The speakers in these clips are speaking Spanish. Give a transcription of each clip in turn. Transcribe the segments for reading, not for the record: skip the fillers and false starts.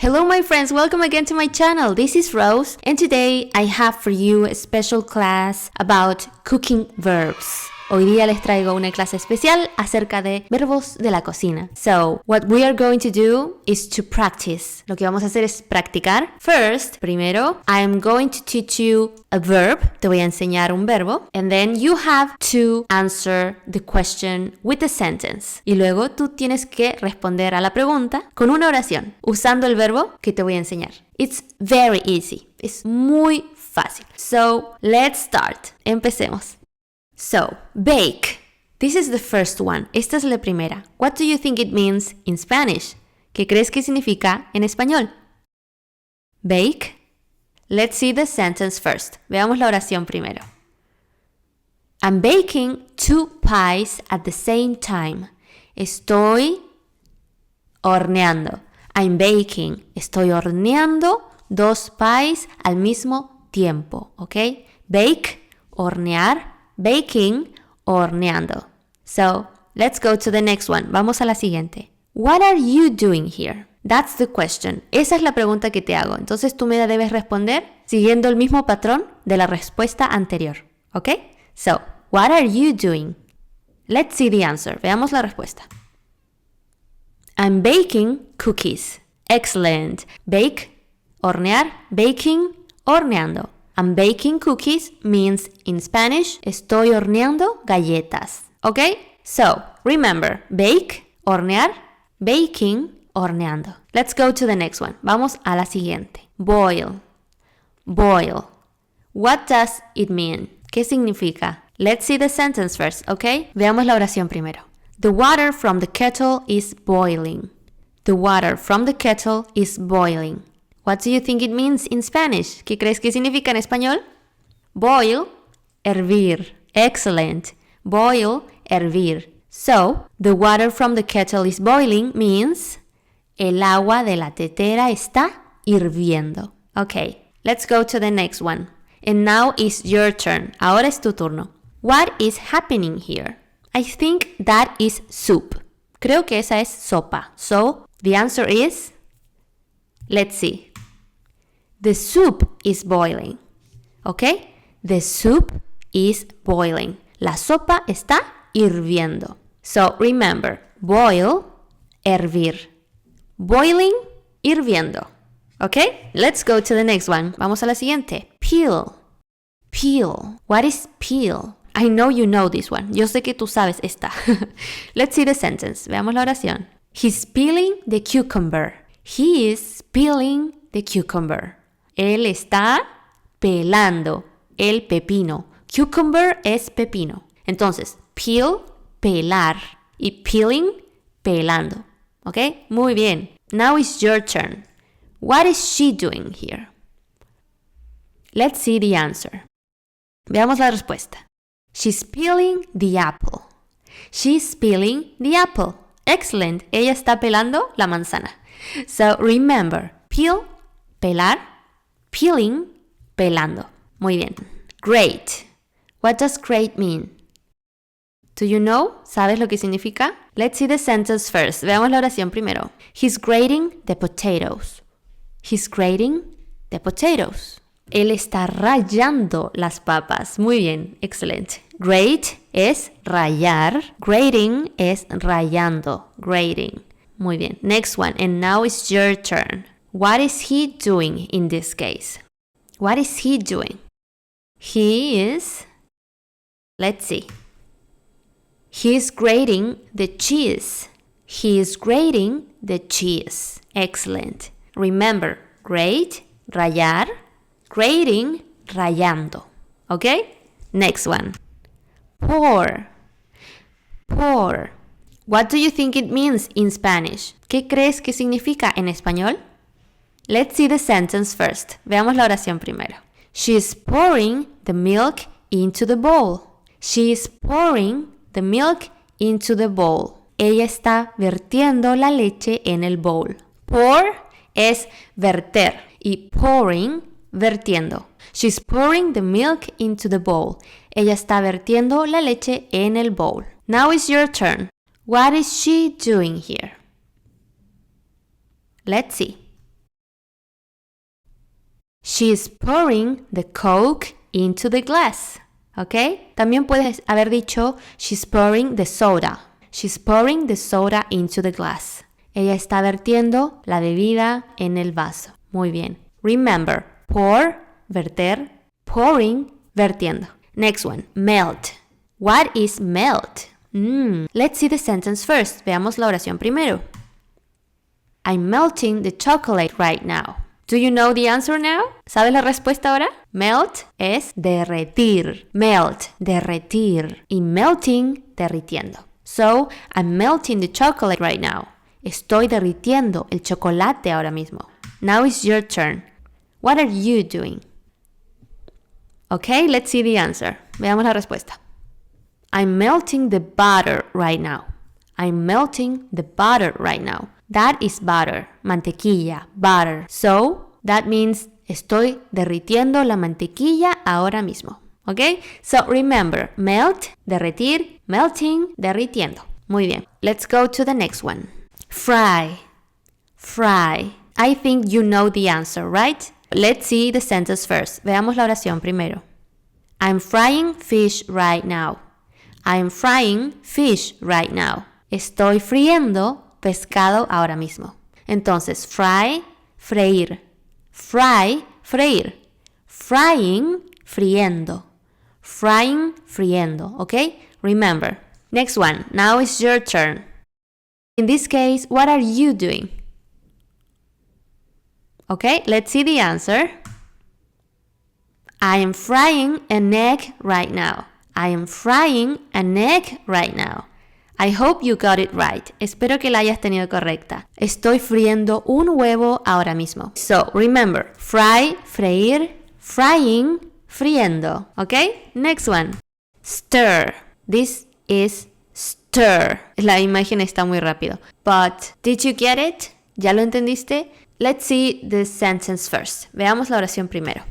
Hello my friends, welcome again to my channel. This is Rose and today I have for you a special class about cooking verbs. Hoy día les traigo una clase especial acerca de verbos de la cocina. So, what we are going to do is to practice. Lo que vamos a hacer es practicar. First, primero, I am going to teach you a verb. Te voy a enseñar un verbo. And then you have to answer the question with a sentence. Y luego tú tienes que responder a la pregunta con una oración, usando el verbo que te voy a enseñar. It's very easy. Es muy fácil. So, let's start. Empecemos. So, bake. This is the first one. Esta es la primera. What do you think it means in Spanish? ¿Qué crees que significa en español? Bake. Let's see the sentence first. Veamos la oración primero. I'm baking 2 pies at the same time. Estoy horneando. I'm baking. Estoy horneando 2 pies al mismo tiempo. ¿Ok? Bake, hornear. Baking, horneando. So, let's go to the next one. Vamos a la siguiente. What are you doing here? That's the question. Esa es la pregunta que te hago. Entonces tú me debes responder siguiendo el mismo patrón de la respuesta anterior. ¿Ok? So, what are you doing? Let's see the answer. Veamos la respuesta. I'm baking cookies. Excellent. Bake, hornear. Baking, horneando. I'm baking cookies means in Spanish, estoy horneando galletas. Okay? So, remember, bake, hornear, baking, horneando. Let's go to the next one. Vamos a la siguiente. Boil. Boil. What does it mean? ¿Qué significa? Let's see the sentence first, okay? Veamos la oración primero. The water from the kettle is boiling. The water from the kettle is boiling. What do you think it means in Spanish? ¿Qué crees que significa en español? Boil, hervir. Excellent. Boil, hervir. So, the water from the kettle is boiling means el agua de la tetera está hirviendo. Okay, let's go to the next one. And now is your turn. Ahora es tu turno. What is happening here? I think that is soup. Creo que esa es sopa. So, the answer is... Let's see. The soup is boiling. ¿Ok? The soup is boiling. La sopa está hirviendo. So, remember, boil, hervir. Boiling, hirviendo. ¿Ok? Let's go to the next one. Vamos a la siguiente. Peel. Peel. What is peel? I know you know this one. Yo sé que tú sabes esta. Let's see the sentence. Veamos la oración. He's peeling the cucumber. He is peeling the cucumber. Él está pelando el pepino. Cucumber es pepino. Entonces, peel, pelar. Y peeling, pelando. ¿Ok? Muy bien. Now it's your turn. What is she doing here? Let's see the answer. Veamos la respuesta. She's peeling the apple. She's peeling the apple. Excellent. Ella está pelando la manzana. So, remember, peel, pelar, peeling, pelando. Muy bien. Great. What does great mean? Do you know? ¿Sabes lo que significa? Let's see the sentence first. Veamos la oración primero. He's grating the potatoes. He's grating the potatoes. Él está rallando las papas. Muy bien. Excelente. Grate es rallar. Grating es rallando. Grating. Muy bien. Next one. And now it's your turn. What is he doing in this case? What is he doing? He is... Let's see. He is grating the cheese. He is grating the cheese. Excellent. Remember, grate, rallar. Grating, rallando. Okay? Next one. Pour. Pour. What do you think it means in Spanish? ¿Qué crees que significa en español? Let's see the sentence first. Veamos la oración primero. She is pouring the milk into the bowl. She is pouring the milk into the bowl. Ella está vertiendo la leche en el bowl. Pour es verter y pouring, vertiendo. She's pouring the milk into the bowl. Ella está vertiendo la leche en el bowl. Now it's your turn. What is she doing here? Let's see. She's pouring the Coke into the glass. ¿Ok? También puedes haber dicho she's pouring the soda. She's pouring the soda into the glass. Ella está vertiendo la bebida en el vaso. Muy bien. Remember, pour, verter, pouring, vertiendo. Next one, melt. What is melt? Let's see the sentence first. Veamos la oración primero. I'm melting the chocolate right now. Do you know the answer now? ¿Sabes la respuesta ahora? Melt es derretir. Melt, derretir. Y melting, derritiendo. So, I'm melting the chocolate right now. Estoy derritiendo el chocolate ahora mismo. Now it's your turn. What are you doing? Okay, let's see the answer. Veamos la respuesta. I'm melting the butter right now. I'm melting the butter right now. That is butter. Mantequilla, butter. So, that means estoy derritiendo la mantequilla ahora mismo. Okay? So, remember, melt, derretir, melting, derritiendo. Muy bien. Let's go to the next one. Fry. Fry. I think you know the answer, right? Let's see the sentence first. Veamos la oración primero. I'm frying fish right now. I'm frying fish right now. Estoy friendo pescado ahora mismo. Entonces, fry, freír. Fry, freír. Frying, friendo. Frying, friendo. ¿Ok? Remember. Next one. Now it's your turn. In this case, what are you doing? Okay, let's see the answer. I am frying an egg right now. I am frying an egg right now. I hope you got it right. Espero que la hayas tenido correcta. Estoy friendo un huevo ahora mismo. So, remember, fry, freír, frying, friendo. Okay? Next one. Stir. This is stir. La imagen está muy rápido. But, did you get it? ¿Ya lo entendiste? Let's see the sentence first. Veamos la oración primero.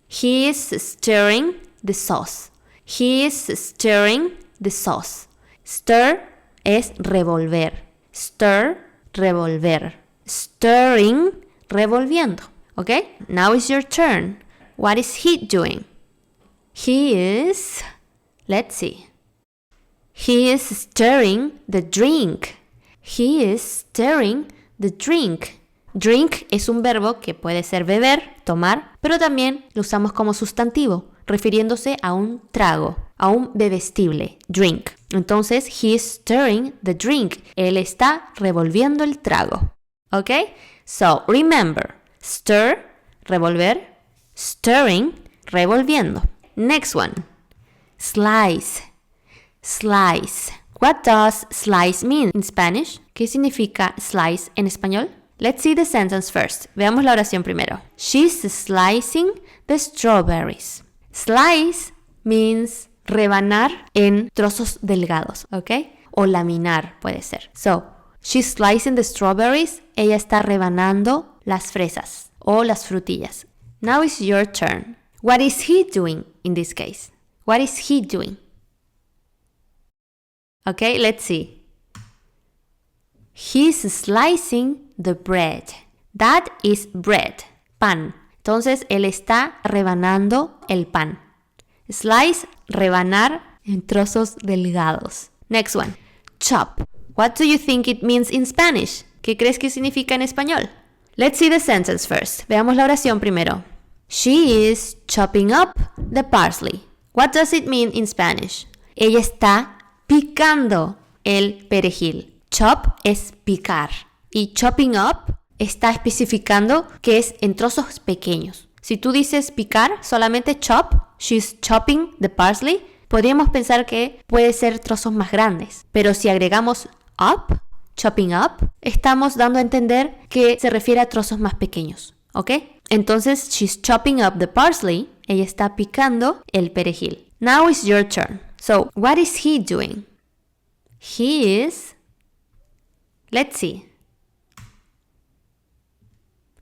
He is stirring the sauce. He is stirring the sauce. Stir es revolver. Stir, revolver. Stirring, revolviendo. Okay? Now it's your turn. What is he doing? He is... Let's see. He is stirring the drink. He is stirring the drink. Drink es un verbo que puede ser beber, tomar, pero también lo usamos como sustantivo, refiriéndose a un trago, a un bebestible, drink. Entonces, he is stirring the drink. Él está revolviendo el trago. ¿Ok? So, remember, stir, revolver, stirring, revolviendo. Next one, slice. Slice. What does slice mean in Spanish? ¿Qué significa slice en español? Let's see the sentence first. Veamos la oración primero. She's slicing the strawberries. Slice means rebanar en trozos delgados, ¿ok? O laminar puede ser. So, she's slicing the strawberries. Ella está rebanando las fresas o las frutillas. Now it's your turn. What is he doing in this case? What is he doing? Okay, let's see. He's slicing the bread. That is bread. Pan. Entonces, él está rebanando el pan. Slice, rebanar en trozos delgados. Next one. Chop. What do you think it means in Spanish? ¿Qué crees que significa en español? Let's see the sentence first. Veamos la oración primero. She is chopping up the parsley. What does it mean in Spanish? Ella está picando el perejil. Chop es picar. Y chopping up está especificando que es en trozos pequeños. Si tú dices picar, solamente chop, she's chopping the parsley, podríamos pensar que puede ser trozos más grandes. Pero si agregamos up, chopping up, estamos dando a entender que se refiere a trozos más pequeños. ¿Ok? Entonces, she's chopping up the parsley. Ella está picando el perejil. Now it's your turn. So, what is he doing? He is... Let's see.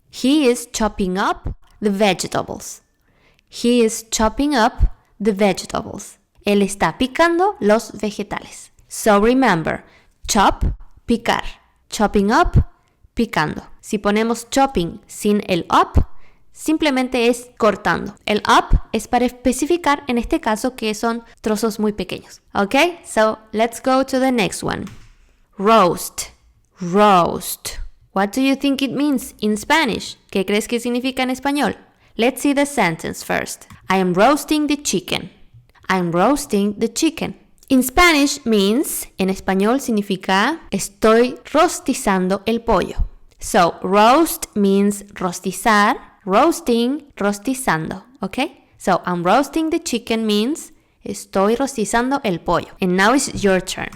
He is chopping up the vegetables. He is chopping up the vegetables. Él está picando los vegetales. So remember, chop, picar. Chopping up, picando. Si ponemos chopping sin el up, simplemente es cortando. El up es para especificar, en este caso, que son trozos muy pequeños. Okay, so let's go to the next one. Roast. Roast. What do you think it means in Spanish? ¿Qué crees que significa en español? Let's see the sentence first. I am roasting the chicken. I'm roasting the chicken. In Spanish means, en español significa estoy rostizando el pollo. So, roast means rostizar, roasting, rostizando, okay? So, I'm roasting the chicken means estoy rostizando el pollo. And now it's your turn.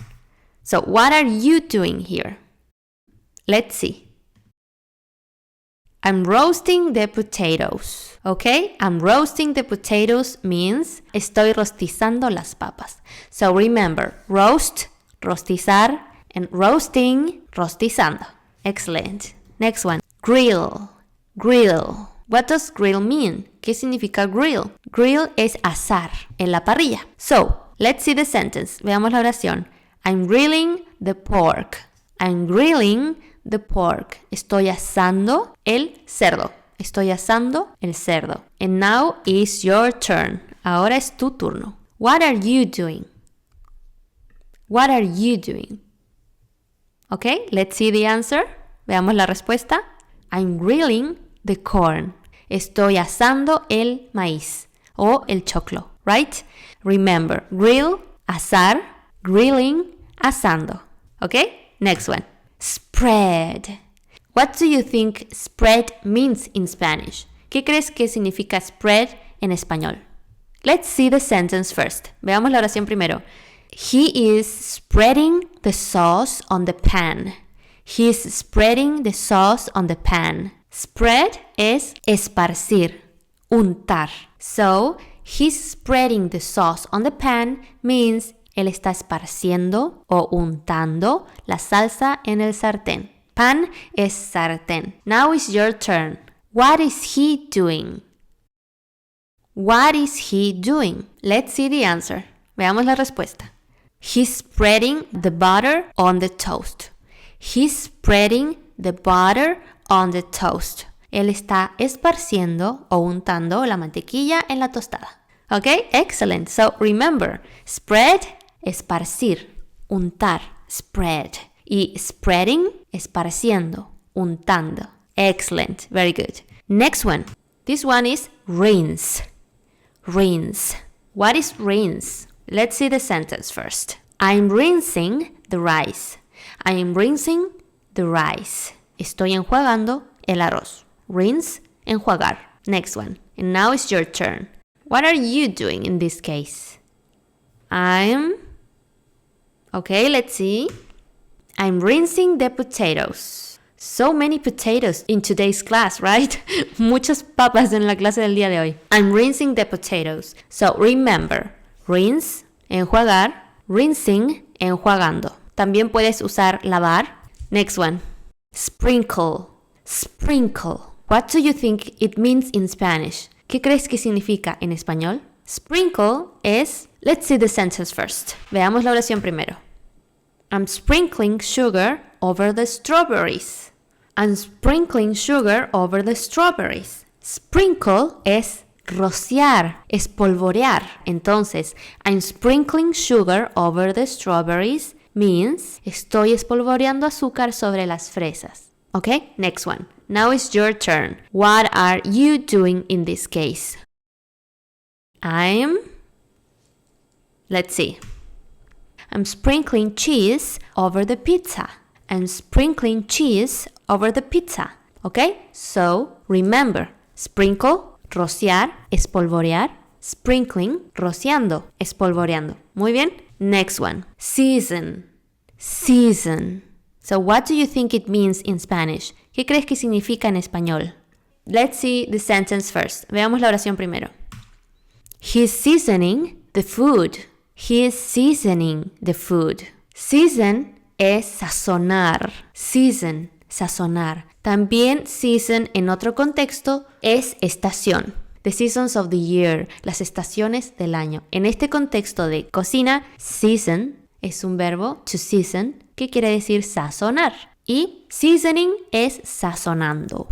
So, what are you doing here? Let's see. I'm roasting the potatoes, okay? I'm roasting the potatoes means estoy rostizando las papas. So remember, roast, rostizar, and roasting, rostizando. Excellent. Next one, grill, grill. What does grill mean? ¿Qué significa grill? Grill es asar en la parrilla. So, let's see the sentence. Veamos la oración. I'm grilling the pork. I'm grilling the pork. Estoy asando el cerdo. Estoy asando el cerdo. And now is your turn. Ahora es tu turno. What are you doing? What are you doing? Okay, let's see the answer. Veamos la respuesta. I'm grilling the corn. Estoy asando el maíz o el choclo, right? Remember, grill, asar, grilling, asando. Okay, next one. Spread. What do you think spread means in Spanish? ¿Qué crees que significa spread en español? Let's see the sentence first. Veamos la oración primero. He is spreading the sauce on the pan. He is spreading the sauce on the pan. Spread es esparcir, untar. So, he's spreading the sauce on the pan means él está esparciendo o untando la salsa en el sartén. Pan es sartén. Now is your turn. What is he doing? What is he doing? Let's see the answer. Veamos la respuesta. He's spreading the butter on the toast. He's spreading the butter on the toast. Él está esparciendo o untando la mantequilla en la tostada. Okay, excellent. So remember, spread, esparcir, untar, spread. Y spreading, esparciendo, untando. Excellent, very good. Next one. This one is rinse. Rinse. What is rinse? Let's see the sentence first. I'm rinsing the rice. I'm rinsing the rice. Estoy enjuagando el arroz. Rinse, enjuagar. Next one. And now it's your turn. What are you doing in this case? Okay, let's see. I'm rinsing the potatoes. So many potatoes in today's class, right? Muchas papas en la clase del día de hoy. I'm rinsing the potatoes. So remember, rinse, enjuagar, rinsing, enjuagando. También puedes usar lavar. Next one. Sprinkle. Sprinkle. What do you think it means in Spanish? ¿Qué crees que significa en español? Sprinkle es... Let's see the sentence first. Veamos la oración primero. I'm sprinkling sugar over the strawberries. I'm sprinkling sugar over the strawberries. Sprinkle es rociar, espolvorear. Entonces, I'm sprinkling sugar over the strawberries means estoy espolvoreando azúcar sobre las fresas. Okay, next one. Now it's your turn. What are you doing in this case? Let's see. I'm sprinkling cheese over the pizza. I'm sprinkling cheese over the pizza. Okay? So, remember, sprinkle, rociar, espolvorear. Sprinkling, rociando, espolvoreando. Muy bien. Next one. Season. Season. So, what do you think it means in Spanish? ¿Qué crees que significa en español? Let's see the sentence first. Veamos la oración primero. He's seasoning the food. He is seasoning the food. Season es sazonar. Season, sazonar. También season en otro contexto es estación. The seasons of the year, las estaciones del año. En este contexto de cocina, season es un verbo to season que quiere decir sazonar. Y seasoning es sazonando.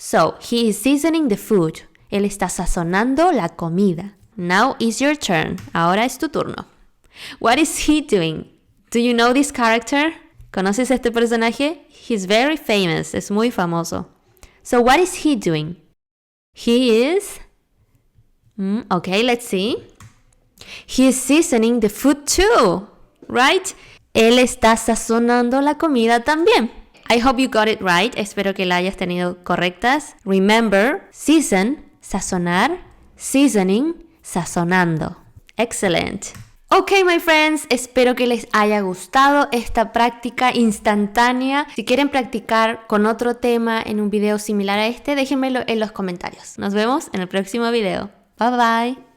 So, he is seasoning the food. Él está sazonando la comida. Now is your turn. Ahora es tu turno. What is he doing? Do you know this character? ¿Conoces este personaje? He's very famous. Es muy famoso. So, what is he doing? He is... okay, let's see. He is seasoning the food too, right? Él está sazonando la comida también. I hope you got it right. Espero que la hayas tenido correctas. Remember, season, sazonar, seasoning, sazonando. Excellent. Ok, my friends, espero que les haya gustado esta práctica instantánea. Si quieren practicar con otro tema en un video similar a este, déjenmelo en los comentarios. Nos vemos en el próximo video. Bye bye.